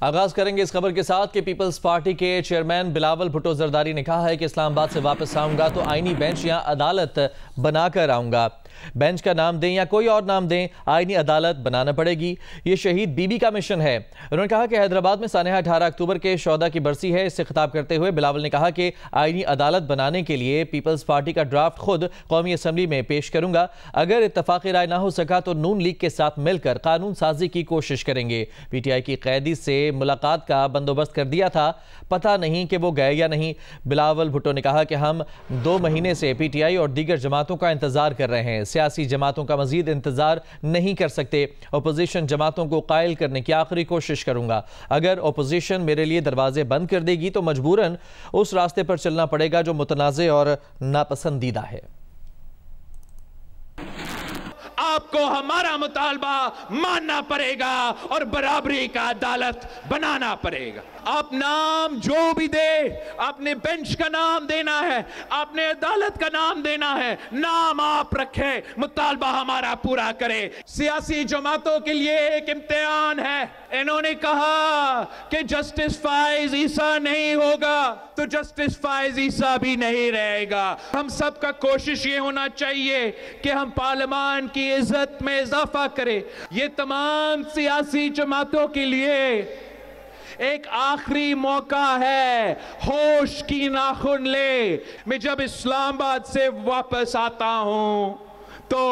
आगाज करेंगे इस खबर के साथ कि पीपल्स पार्टी के चेयरमैन बिलावल भुट्टो जरदारी ने कहा है कि इस्लामाबाद से वापस आऊंगा तो आईनी बेंच या अदालत बनाकर आऊंगा। बेंच का नाम दें या कोई और नाम दें, आईनी अदालत बनाना पड़ेगी। ये शहीद बीबी का मिशन है। उन्होंने कहा कि हैदराबाद में सानहा 18 अक्टूबर के शोहदा की बरसी है। इससे खिताब करते हुए बिलावल ने कहा कि आईनी अदालत बनाने के लिए पीपल्स पार्टी का ड्राफ्ट खुद कौमी असम्बली में पेश करूंगा। अगर इत्तफाकी राय ना हो सका तो नून लीग के साथ मिलकर कानून साजी की कोशिश करेंगे। पीटीआई की कैदी से मुलाकात का बंदोबस्त कर दिया था, पता नहीं कि वो गए या नहीं। बिलावल भुट्टो ने कहा कि हम 2 महीने से पीटीआई और दीगर जमातों का इंतजार कर रहे हैं। सियासी जमातों का मजीद इंतजार नहीं कर सकते। अपोजिशन जमातों को कायल करने की आखिरी कोशिश करूंगा। अगर अपोजिशन मेरे लिए दरवाजे बंद कर देगी तो मजबूरन उस रास्ते पर चलना पड़ेगा जो मुतनाज़े और नापसंदीदा है। आपको हमारा मुतालबा मानना पड़ेगा और बराबरी का अदालत बनाना पड़ेगा। आप नाम जो भी दे, आपने बेंच का नाम देना है, आपने अदालत का नाम देना है, नाम आप रखें, मुतालबा हमारा पूरा करें। सियासी जमातों के लिए एक इम्तिहान है। इन्होंने कहा कि जस्टिस फाइज ईसा नहीं होगा तो जस्टिस फाइज ईसा भी नहीं रहेगा। हम सबका कोशिश ये होना चाहिए कि हम पार्लियामान की इज्जत में इजाफा करें। ये तमाम सियासी जमातों के लिए एक आखिरी मौका है। होश की नाखुन ले। मैं जब इस्लामाबाद से वापस आता हूं तो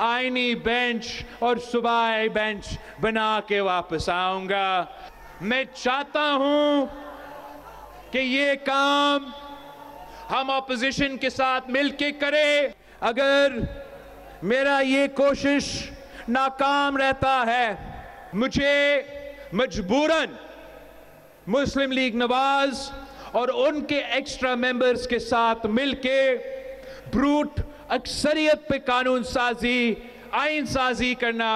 आईनी बेंच और सूबाई बेंच बना के वापस आऊंगा। मैं चाहता हूं कि ये काम हम ऑपोजिशन के साथ मिलके करें। अगर मेरा ये कोशिश नाकाम रहता है, मुझे मजबूरन मुस्लिम लीग नवाज और उनके एक्स्ट्रा मेंबर्स के साथ मिलके ब्रूट अक्सरियत पे कानून साजी, आइन साजी करना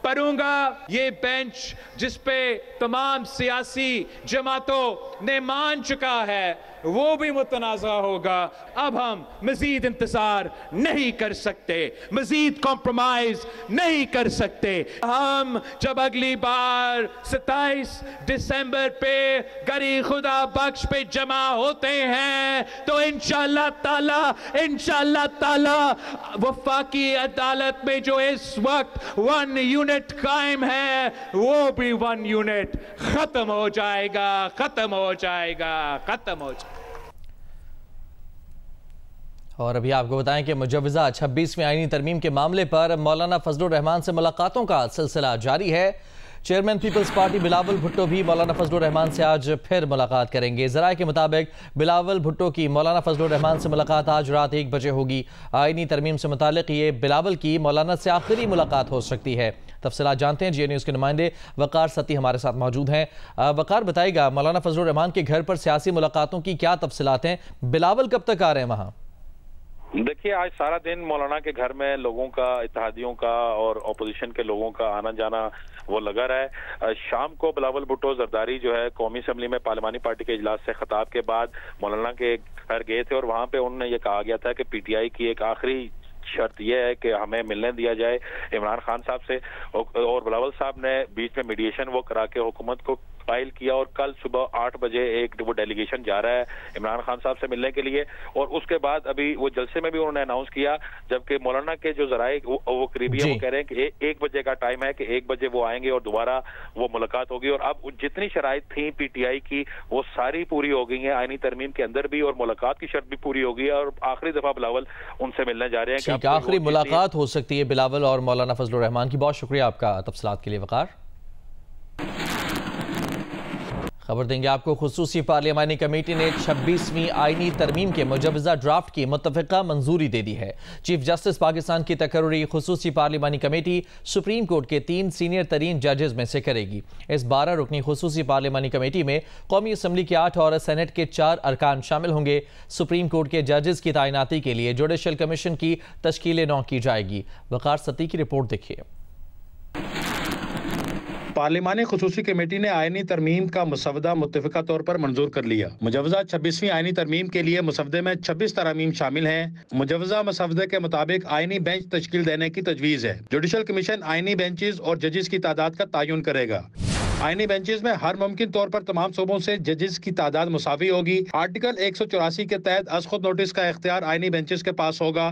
पड़ूंगा। ये बेंच जिस पे तमाम सियासी जमातों ने मान चुका है वो भी मुतनाज़ा होगा। अब हम मजीद इंतजार नहीं कर सकते, मजीद कॉम्प्रोमाइज नहीं कर सकते। हम जब अगली बार 27 दिसंबर पे गरी खुदा बख्श पे जमा होते हैं तो इंशाअल्लाह ताला वफाकी अदालत में जो इस वक्त 1 यूनिट कायम है वो भी 1 यूनिट खत्म हो जाएगा। और अभी आपको बताएं कि मुजव्वज़ा 26वीं आईनी तरमीम के मामले पर मौलाना फजलुर रहमान से मुलाकातों का सिलसिला जारी है। Chairman peoples party Bilawal Bhutto भी मौलाना फजलुर रहमान से आज फिर मुलाकात करेंगे। ज़राए के मुताबिक बिलावल भुट्टो की मौलाना फजलुर रहमान से मुलाकात आज रात 1 बजे होगी। आईनी तरमीम से मुतालिक ये बिलावल की मौलाना से आखिरी मुलाकात हो सकती है। तफसीलात जानते हैं। GA न्यूज़ के नुमाइंदे वकार सती हमारे साथ मौजूद हैं। वकार, बताइएगा मौलाना फजलुर रहमान के घर पर सियासी मुलाकातों की क्या तफसीलात हैं? बिलावल कब तक आ रहे हैं वहाँ? देखिए, आज सारा दिन मौलाना के घर में लोगों का, इत्तेहादियों का और अपोजिशन के लोगों का आना जाना वो लगा रहा है। शाम को बिलावल भुट्टो जरदारी जो है कौमी असम्बली में पार्लिमानी पार्टी के इजलास से खिताब के बाद मौलाना के घर गए थे और वहां पे उन्होंने ये कहा गया था कि पीटीआई की एक आखिरी शर्त यह है कि हमें मिलने दिया जाए इमरान खान साहब से। और बिलावल साहब ने बीच में मीडिएशन वो करा के हुकूमत को फाइल किया और कल सुबह 8 बजे एक वो डेलीगेशन जा रहा है इमरान खान साहब से मिलने के लिए। और उसके बाद अभी वो जलसे में भी उन्होंने अनाउंस किया, जबकि मौलाना के जो जराए वो करीबी है वो कह रहे हैं कि 1 बजे का टाइम है कि 1 बजे वो आएंगे और दोबारा वो मुलाकात होगी। और अब जितनी शराइत थी पीटीआई की वो सारी पूरी हो गई हैं आईनी तरमीम के अंदर भी, और मुलाकात की शर्त भी पूरी हो गई है और आखिरी दफा बिलावल उनसे मिलने जा रहे हैं। आखिरी मुलाकात हो सकती है बिलावल और मौलाना फजलुर रहमान की। बहुत शुक्रिया आपका तफसीलात के लिए वकार। खबर देंगे आपको, खुसूसी पार्लियामानी कमेटी ने 26वीं आईनी तरमीम के मुजव्वज़ा ड्राफ्ट की मुत्तफ़िक़ा मंजूरी दे दी है। चीफ जस्टिस पाकिस्तान की तकर्रुरी खुसूसी पार्लियामानी कमेटी सुप्रीम कोर्ट के 3 सीनियर तरीन जजेस में से करेगी। इस 12 रुकनी खुसूसी पार्लियामानी कमेटी में कौमी असम्बली के 8 और सेनेट के 4 अरकान शामिल होंगे। सुप्रीम कोर्ट के जजेस की तैनाती के लिए जुडिशल कमीशन की तश्कील नौ की जाएगी। वकार सती की रिपोर्ट देखिए। पार्लिमानी खुसूसी कमेटी ने आईनी तरमीम का मसवदा मुत्तफ़िक़ा तौर पर मंजूर कर लिया। मुजव्वज़ा 26वीं आईनी तरमीम के लिए मसवदे में 26 तरामीम शामिल हैं। मुजव्वज़ा मसवदे के मुताबिक आईनी बेंच तश्कील देने की तजवीज़ है। जुडिशल कमीशन आईनी बेंचेस और जजेस की तादाद का तयन करेगा। आईनी बेंचेस में हर मुमकिन तौर पर तमाम सूबों से जजेस की तादाद मुसावी होगी। आर्टिकल 184 के तहत अज खुद नोटिस का इख्तियार आईनी बेंचेस के पास होगा।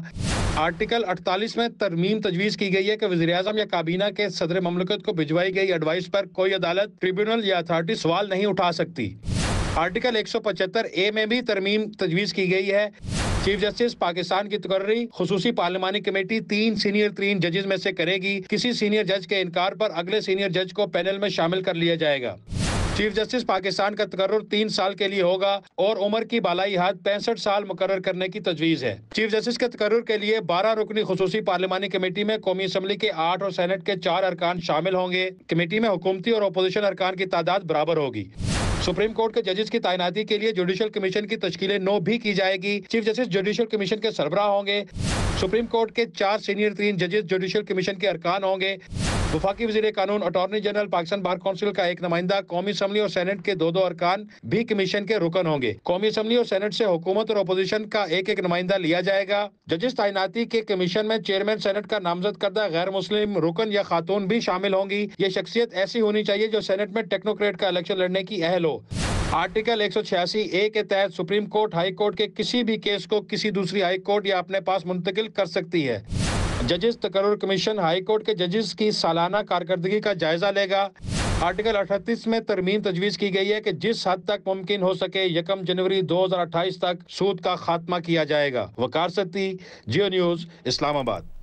आर्टिकल 48 में तरमीम तजवीज़ की गई है कि वज़ीर-ए-आज़म या काबीना के सदर ममलकत को भिजवाई गई एडवाइस पर कोई अदालत, ट्रिब्यूनल या अथॉरिटी सवाल नहीं उठा सकती। आर्टिकल 175A में भी तरमीम तजवीज़ की गई है। चीफ जस्टिस पाकिस्तान की तकर्री खुसूसी पार्लिमानी कमेटी 3 सीनियर 3 जजेस में से करेगी। किसी सीनियर जज के इनकार पर अगले सीनियर जज को पैनल में शामिल कर लिया जाएगा। चीफ जस्टिस पाकिस्तान का तकर्रुर 3 साल के लिए होगा और उम्र की बालाई हद 65 साल मुकर्रर करने की तजवीज़ है। चीफ जस्टिस के तकर्रुर के लिए 12 रुकनी खुसूसी पार्लिमानी कमेटी में कौमी असम्बली के 8 और सेनेट के 4 अरकान शामिल होंगे। कमेटी में हुकूमती और अपोजिशन अरकान की तादाद बराबर होगी। सुप्रीम कोर्ट के जजेस की तैनाती के लिए जुडिशल कमीशन की तश्कील नो भी की जाएगी। चीफ जस्टिस जुडिशल कमीशन के सरबराह होंगे। सुप्रीम कोर्ट के 4 सीनियर 3 जजेस जुडिशल कमीशन के अरकान होंगे। वफाकी वज़ीर कानून, attorney general, Pakistan bar council का एक नुमाइंदा, कौमी असम्बली और सेनेट के 2-2 अरकान भी कमीशन के रुकन होंगे। कौमी असम्बली और सेनेट से हुकूमत और अपोजिशन का एक नुमाइंदा लिया जाएगा। जजेस तैनाती के कमीशन में चेयरमैन सेनेट का नामजद करदा गैर मुस्लिम रुकन या खातून भी शामिल होंगी। ये शख्सियत ऐसी होनी चाहिए जो सेनेट में टेक्नोक्रेट का इलेक्शन लड़ने की अहल हो। आर्टिकल 186A के तहत सुप्रीम कोर्ट हाई कोर्ट के किसी भी केस को किसी दूसरी हाई कोर्ट या अपने पास मुंतकिल कर सकती है। जजेस तकर्रुर कमीशन हाई कोर्ट के जजेस की सालाना कारकर्दगी का जायजा लेगा। आर्टिकल 38 में तरमीम तजवीज़ की गई है कि जिस हद तक मुमकिन हो सके 1 जनवरी 2028 तक सूद का खात्मा किया जाएगा। वकार सत्ती, जियो न्यूज़, इस्लामाबाद।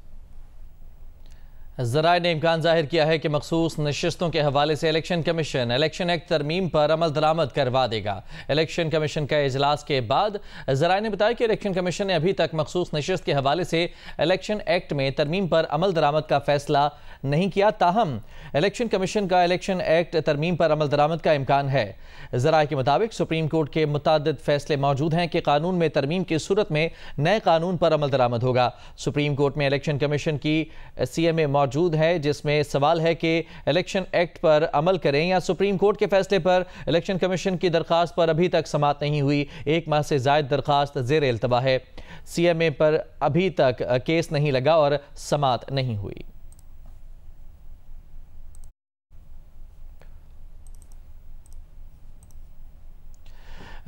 ज़राए ने इम्कान जाहिर किया है कि मखसूस नशिस्तों के हवाले से इलेक्शन कमीशन इलेक्शन एक्ट तरमीम पर अमल दरामद करवा देगा। इलेक्शन कमीशन का इजलास के बाद ज़राए ने बताया कि इलेक्शन कमीशन ने अभी तक मखसूस नशिस्त के हवाले से इलेक्शन एक्ट में तरमीम पर अमल दरामद का फैसला नहीं किया। ताहम इलेक्शन कमीशन का इलेक्शन एक्ट तरमीम पर अमल दरामद का इम्कान है। ज़राए के मुताबिक सुप्रीम कोर्ट के मुतादिद फैसले मौजूद हैं कि कानून में तरमीम की सूरत में नए कानून पर अमल दरामद होगा। सुप्रीम कोर्ट में इलेक्शन कमीशन की CMA मौजूद है, जिसमें सवाल है कि इलेक्शन एक्ट पर अमल करें या सुप्रीम कोर्ट के फैसले पर। इलेक्शन कमीशन की दरख्वास्त पर अभी तक समाअत नहीं हुई। 1 माह से ज़ायद दरख्वास्त ज़ेर इल्तवा है। CMA पर अभी तक केस नहीं लगा और समाअत नहीं हुई।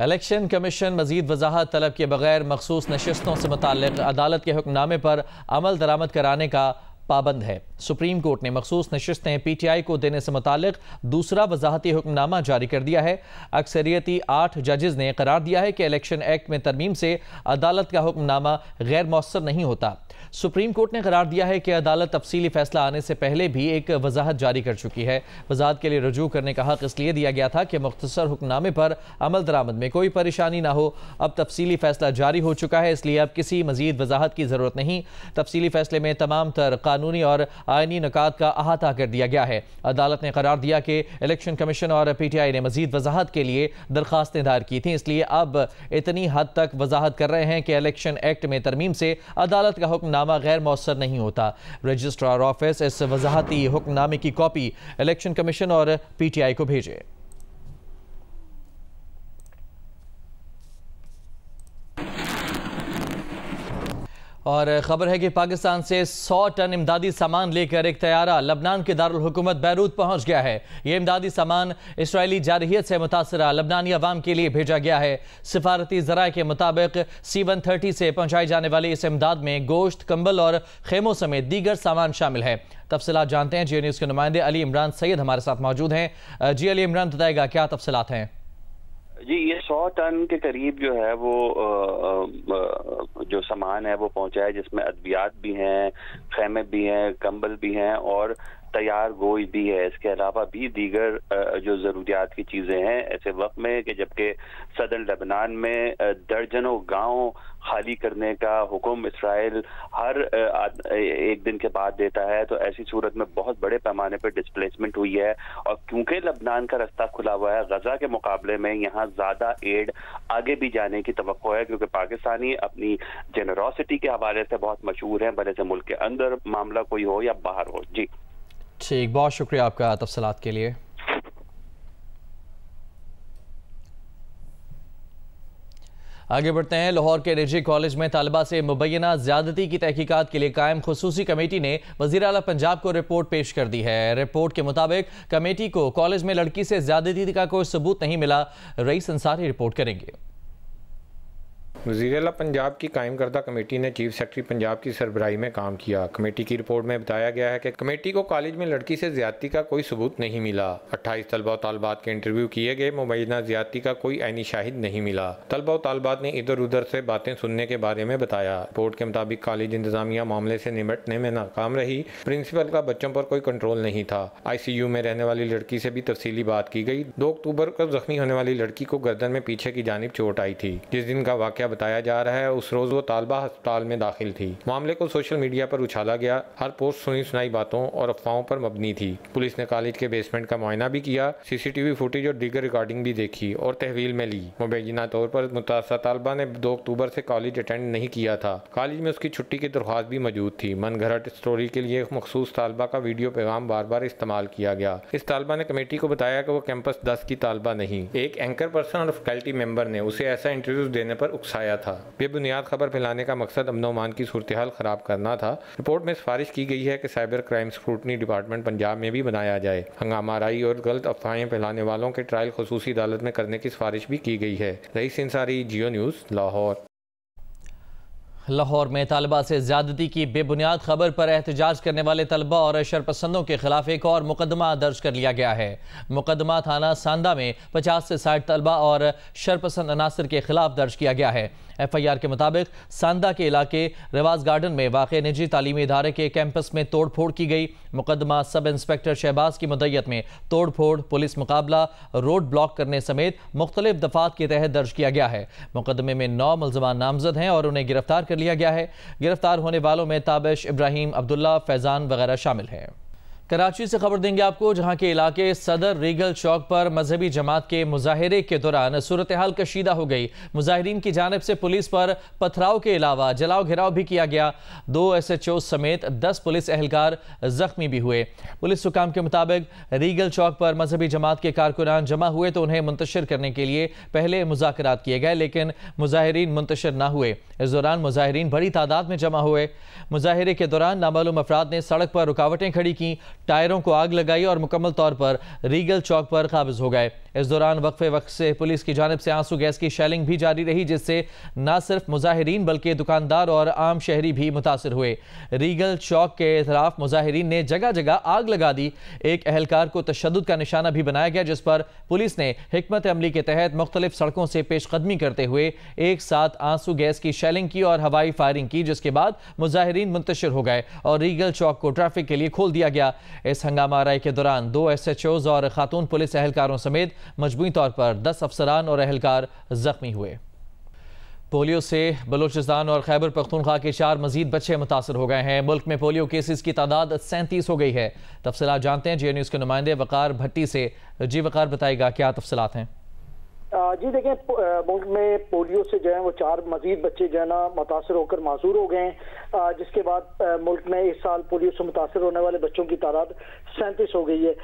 इलेक्शन कमीशन मजीद वजाहत तलब के बगैर मखसूस नशिस्तों से मुताल्लिक़ अदालत के हुक्मनामे पर अमल दरामद कराने का पाबंद है। सुप्रीम कोर्ट ने मखसूस नशिस्तें PTI को देने से मुताल्लिक़ दूसरा वजाहती हुक्मनामा जारी कर दिया है। अक्सरियती 8 जजेस ने करार दिया है कि इलेक्शन एक्ट में तरमीम से अदालत का हुक्मनामा गैर मौसर नहीं होता। सुप्रीम कोर्ट ने करार दिया है कि अदालत तफसीली फैसला आने से पहले भी एक वजाहत जारी कर चुकी है। वजाहत के लिए रजू करने का हक इसलिए दिया गया था कि मुख्तसर हुक्मनामे पर अमल दरामद में कोई परेशानी ना हो। अब तफसीली फैसला जारी हो चुका है, इसलिए अब किसी मजीद वजाहत की ज़रूरत नहीं। तफसीली फैसले में तमाम तर कानूनी और आईनी नुकात का अहाता कर दिया गया है। अदालत ने करार दिया कि इलेक्शन कमीशन और PTI ने मजीद वजाहत के लिए दरखास्तें दायर की थी, इसलिए अब इतनी हद तक वजाहत कर रहे हैं कि इलेक्शन एक्ट में तरमीम से अदालत का हुक्मनामा गैर मौसर नहीं होता। रजिस्ट्रार ऑफिस इस वजाहती हुक्मनामे की कॉपी इलेक्शन कमीशन और PTI को भेजे। और ख़बर है कि पाकिस्तान से 100 टन इमदादी सामान लेकर एक तैयारा लबनान के दारुल हुकूमत बैरूत पहुंच गया है। ये इमदादी सामान इसराइली जारहियत से मुतासरा लबनानी अवाम के लिए भेजा गया है। सिफारती ज़राए के मुताबिक C-130 से पहुंचाई जाने वाली इस इमदाद में गोश्त, कंबल और खेमों समेत दीगर सामान शामिल है। तफसीलात जानते हैं। जियो न्यूज़ के नुमाइंदे अली इमरान सैयद हमारे साथ मौजूद हैं। जी अली इमरान, बताएगा क्या तफसीलात हैं? जी, ये 100 टन के करीब जो है वो जो सामान है वो पहुंचा है, जिसमें अद्वियात भी हैं, खैमे भी हैं, कंबल भी हैं और तैयार गोश्त भी है। इसके अलावा भी दीगर जो ज़रूरियात की चीज़ें हैं ऐसे वक्त में कि जबकि सदर लेबनान में दर्जनों गांव खाली करने का हुक्म इसराइल हर एक दिन के बाद देता है, तो ऐसी सूरत में बहुत बड़े पैमाने पर डिस्प्लेसमेंट हुई है। और क्योंकि लेबनान का रास्ता खुला हुआ है, गजा के मुकाबले में यहाँ ज़्यादा एड आगे भी जाने की तवक्को है, क्योंकि पाकिस्तानी अपनी जेनरोसिटी के हवाले से बहुत मशहूर हैं, भले से मुल्क के अंदर मामला कोई हो या बाहर हो। जी ठीक, बहुत शुक्रिया आपका तफसीलात के लिए। आगे बढ़ते हैं। लाहौर के निजी कॉलेज में तालिबा से मुबैना ज्यादती की तहकीकात के लिए कायम खुसूसी कमेटी ने वजीर आला पंजाब को रिपोर्ट पेश कर दी है। रिपोर्ट के मुताबिक कमेटी को कॉलेज में लड़की से ज्यादती का कोई सबूत नहीं मिला। रईस अंसारी रिपोर्ट करेंगे। वज़ीर आला पंजाब की कायम करदा कमेटी ने चीफ सेक्रेटरी पंजाब की सरबराही में काम किया। कमेटी की रिपोर्ट में बताया गया है कि कमेटी को कॉलेज में लड़की से ज्यादती का कोई सबूत नहीं मिला। 28 तलबा और तालबात के इंटरव्यू किए गए, मुबैना ज्यादती का कोई ऐनी शाहिद नहीं मिला। तलबा और तालबात ने इधर उधर से बातें सुनने के बारे में बताया। रिपोर्ट के मुताबिक कॉलेज इंतजामिया मामले से निपटने में नाकाम रही। प्रिंसिपल का बच्चों पर कोई कंट्रोल नहीं था। ICU में रहने वाली लड़की से भी तफसीली बात की गई। 2 अक्टूबर को जख्मी होने वाली लड़की को गर्दन में पीछे की जानिब चोट आई थी। जिस दिन का वाकया बताया जा रहा है उस रोज वो तालबा अस्पताल में दाखिल थी। मामले को सोशल मीडिया पर उछाला गया। हर पोस्ट सुनी सुनाई बातों और अफवाहों पर मबनी थी। पुलिस ने कॉलेज के बेसमेंट का मुआयना भी किया, CCTV फुटेज और दीगर रिकॉर्डिंग भी देखी और तहवील में ली। मुबैना तौर पर मुतासर तालबा ने 2 अक्टूबर से कॉलेज अटेंड नहीं किया था। कॉलेज में उसकी छुट्टी की दरख्वास्त भी मौजूद थी। मनगढ़ंत स्टोरी के लिए मखसूस तालबा का वीडियो पैगाम बार बार इस्तेमाल किया गया। इस तालबा ने कमेटी को बताया कि वो कैंपस 10 की तालबा नहीं, एक एंकर पर्सन और फैकल्टी मेंबर ने उसे ऐसा इंटरव्यू देने पर उकसाया था। बेबुनियाद खबर फैलाने का मकसद अमन अमान की सूरत हाल खराब करना था। रिपोर्ट में सिफारिश की गई है कि cyber crime scrutiny department Punjab में भी बनाया जाए। हंगामाराई और गलत अफवाहें फैलाने वालों के ट्रायल खुसूसी अदालत में करने की सिफारिश भी की गई है। रईस अंसारी, जियो न्यूज़, लाहौर। लाहौर में तालिबा से ज्यादती की बेबुनियाद खबर पर एहतजाज करने वाले तलबा और शरपसंदों के खिलाफ एक और मुकदमा दर्ज कर लिया गया है। मुकदमा थाना सांदा में 50 से 60 तलबा और शरपसंद अनासर के खिलाफ दर्ज किया गया है। FIR के मुताबिक सांदा के इलाके रिवाज गार्डन में वाक़े निजी तालीमी इदारे के कैंपस में तोड़ फोड़ की गई। मुकदमा सब इंस्पेक्टर शहबाज की मुद्दत में तोड़ फोड़, पुलिस मुकाबला, रोड ब्लॉक करने समेत मुख्तलिफ दफात के तहत दर्ज किया गया है। मुकदमे में 9 मुल्ज़मान नामजद हैं और उन्हें गिरफ्तार कर लिया गया है। गिरफ्तार होने वालों में ताबिश, इब्राहिम, अब्दुल्ला, फैजान वगैरह शामिल हैं। कराची से खबर देंगे आपको, जहां के इलाके सदर रीगल चौक पर मजहबी जमात के मुजाहिरे के दौरान सूरत हाल कशीदा हो गई। मुजाहिरीन की जानिब से पुलिस पर पथराव के अलावा जलाओ घेराव भी किया गया। 2 SHO समेत 10 पुलिस एहलकार जख्मी भी हुए। पुलिस हुकाम के मुताबिक रीगल चौक पर मजहबी जमात के कारकुनान जमा हुए तो उन्हें मुंतशिर करने के लिए पहले मुज़ाकरात किए गए, लेकिन मुजाहिरीन मुंतशिर न हुए। इस दौरान मुजाहिरीन बड़ी तादाद में जमा हुए। मुजाहिरे के दौरान नामालूम अफराद ने सड़क पर रुकावटें खड़ी की, टायरों को आग लगाई और मुकम्मल तौर पर रीगल चौक पर काबिज हो गए। इस दौरान वक्फे वक्त से पुलिस की जानिब से आंसू गैस की शेलिंग भी जारी रही, जिससे न सिर्फ मुजाहिरीन बल्कि दुकानदार और आम शहरी भी मुतासिर हुए। रीगल चौक के खिलाफ मुजाहिरीन ने जगह जगह आग लगा दी। एक एहलकार को तशद्दुद का निशाना भी बनाया गया, जिस पर पुलिस ने हिकमत अमली के तहत मुख्तलिफ सड़कों से पेशकदमी करते हुए एक साथ आंसू गैस की शेलिंग की और हवाई फायरिंग की, जिसके बाद मुजाहिरीन मुंतशिर हो गए और रीगल चौक को ट्रैफिक के लिए खोल दिया गया। इस हंगामा आराई के दौरान 2 SHOs और खातून पुलिस एहलकारों समेत मजमूई तौर पर 10 अफसरान और एहलकार जख्मी हुए। पोलियो से बलूचिस्तान और खैबर पख्तूनख्वा के 4 मजीद बच्चे मुतासर हो गए हैं। मुल्क में पोलियो केसेस की तादाद 37 हो गई है। तफसीलात जानते हैं जियो न्यूज़ के नुमाइंदे वकार भट्टी से। जी वकार, बताएगा क्या तफसीलात हैं? जी देखें, मुल्क में पोलियो से जो है वो 4 मजीद बच्चे जो है ना मुतासर होकर माजूर हो गए हैं, जिसके बाद मुल्क में इस साल पोलियो से मुतासर होने वाले बच्चों की तादाद 37 हो गई है।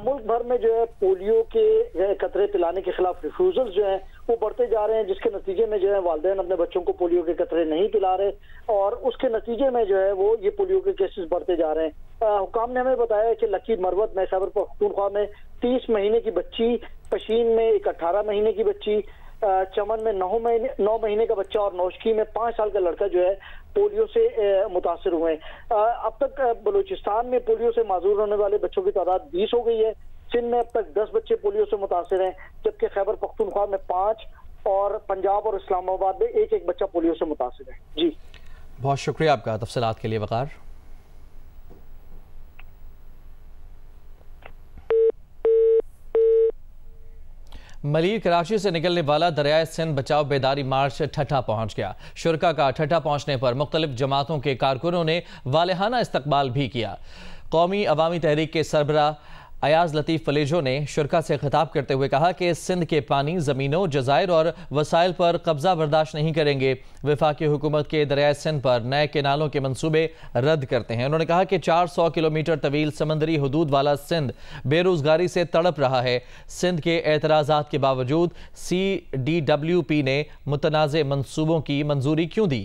मुल्क भर में जो है पोलियो के कतरे पिलाने के खिलाफ रिफ्यूजल जो है वो बढ़ते जा रहे हैं, जिसके नतीजे में जो है वालिदैन अपने बच्चों को पोलियो के कतरे नहीं पिला रहे और उसके नतीजे में जो है वो ये पोलियो के केसेस बढ़ते जा रहे हैं। हुकाम ने हमें बताया कि लकीर मरवत में, खैबर पख्तूनख्वा में 30 महीने की बच्ची, पशीन में एक 18 महीने की बच्ची, चमन में 9 महीने का बच्चा और नौशकी में 5 साल का लड़का जो है पोलियो से मुतासर हुए। अब तक बलूचिस्तान में पोलियो से माजूर होने वाले बच्चों की तादाद 20 हो गई है। सिंध में अब तक 10 बच्चे पोलियो से मुतासर हैं, जबकि खैबर पख्तूनख्वा में 5 और पंजाब और इस्लामाबाद में एक बच्चा पोलियो से मुतासर है। जी बहुत शुक्रिया आपका तफसीलात के लिए वकार। मलीर कराची से निकलने वाला दरियाए सिंध बचाओ बेदारी मार्च ठट्ठा पहुंच गया। शुरका का ठट्ठा पहुंचने पर मुख्तलिफ जमातों के कारकुनों ने वालेहाना इस्तकबाल भी किया। कौमी अवामी तहरीक के सरबराह अयाज लतीफ़ फलेजो ने शुरका से खिताब करते हुए कहा कि सिंध के पानी, ज़मीनों, जज़ायर और वसाइल पर कब्जा बर्दाश्त नहीं करेंगे। वफाकी हुकूमत के दरियाए सिंध पर नए केनालों के मंसूबे रद्द करते हैं। उन्होंने कहा कि 400 किलोमीटर तवील समंदरी हदूद वाला सिंध बेरोजगारी से तड़प रहा है। सिंध के एतराज़ात के बावजूद CDWP ने मुतनाज़े मंसूबों की मंजूरी क्यों दी?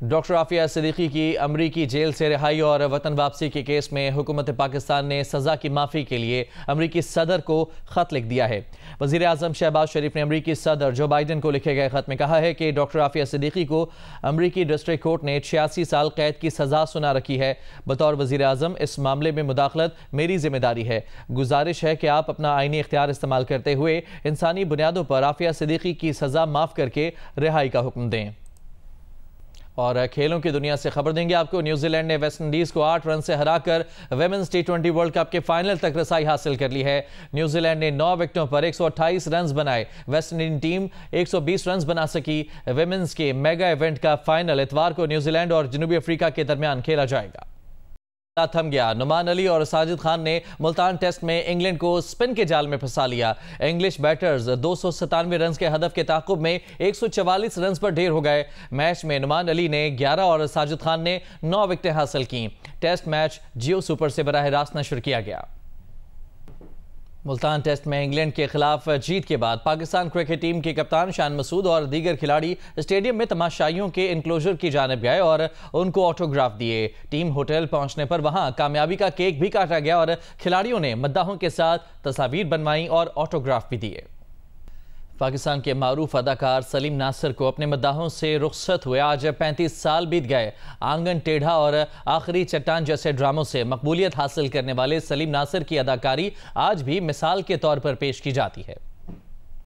डॉक्टर आफिया सिद्दीकी की अमरीकी जेल से रिहाई और वतन वापसी के केस में हुकूमत पाकिस्तान ने सज़ा की माफ़ी के लिए अमरीकी सदर को ख़त लिख दिया है। वज़ीर आज़म शहबाज शरीफ ने अमरीकी सदर जो बाइडन को लिखे गए ख़त में कहा है कि डॉक्टर आफिया सिद्दीकी को अमरीकी डिस्ट्रिक्ट कोर्ट ने 86 साल कैद की सज़ा सुना रखी है। बतौर वज़ीर आज़म इस मामले में मुदाखलत मेरी जिम्मेदारी है। गुजारिश है कि आप अपना आईनी इख्तियार इस्तेमाल करते हुए इंसानी बुनियादों पर आफिया सिद्दीकी की सज़ा माफ़ करके रिहाई का हुक्म दें। और खेलों की दुनिया से खबर देंगे आपको। न्यूजीलैंड ने वेस्ट इंडीज को 8 रन से हराकर विमेंस T20 वर्ल्ड कप के फाइनल तक रसाई हासिल कर ली है। न्यूजीलैंड ने 9 विकेटों पर 128 रन बनाए। वेस्ट इंडीज टीम 120 रन बना सकी। विमेंस के मेगा इवेंट का फाइनल इतवार को न्यूजीलैंड और जनूबी अफ्रीका के दरमियान खेला जाएगा। थम गया। नुमान अली और साजिद खान ने मुल्तान टेस्ट में इंग्लैंड को स्पिन के जाल में फंसा लिया। इंग्लिश बैटर्स 297 रन के हदफ के ताक़ुब में 144 रन पर ढेर हो गए। मैच में नुमान अली ने 11 और साजिद खान ने 9 विकेटें हासिल की। टेस्ट मैच जियो सुपर से बराह रास्त नशर किया गया। मुल्तान टेस्ट में इंग्लैंड के खिलाफ जीत के बाद पाकिस्तान क्रिकेट टीम के कप्तान शान मसूद और दीगर खिलाड़ी स्टेडियम में तमाशाइयों के इनक्लोजर की जानिब गए और उनको ऑटोग्राफ दिए। टीम होटल पहुंचने पर वहां कामयाबी का केक भी काटा गया और खिलाड़ियों ने मद्दाहों के साथ तस्वीर बनवाई और ऑटोग्राफ भी दिए। पाकिस्तान के मारूफ अदाकार सलीम नासिर को अपने मद्दाहों से रुखसत हुए आज 35 साल बीत गए। आंगन टेढ़ा और आखिरी चट्टान जैसे ड्रामों से मकबूलियत हासिल करने वाले सलीम नासिर की अदाकारी आज भी मिसाल के तौर पर पेश की जाती है।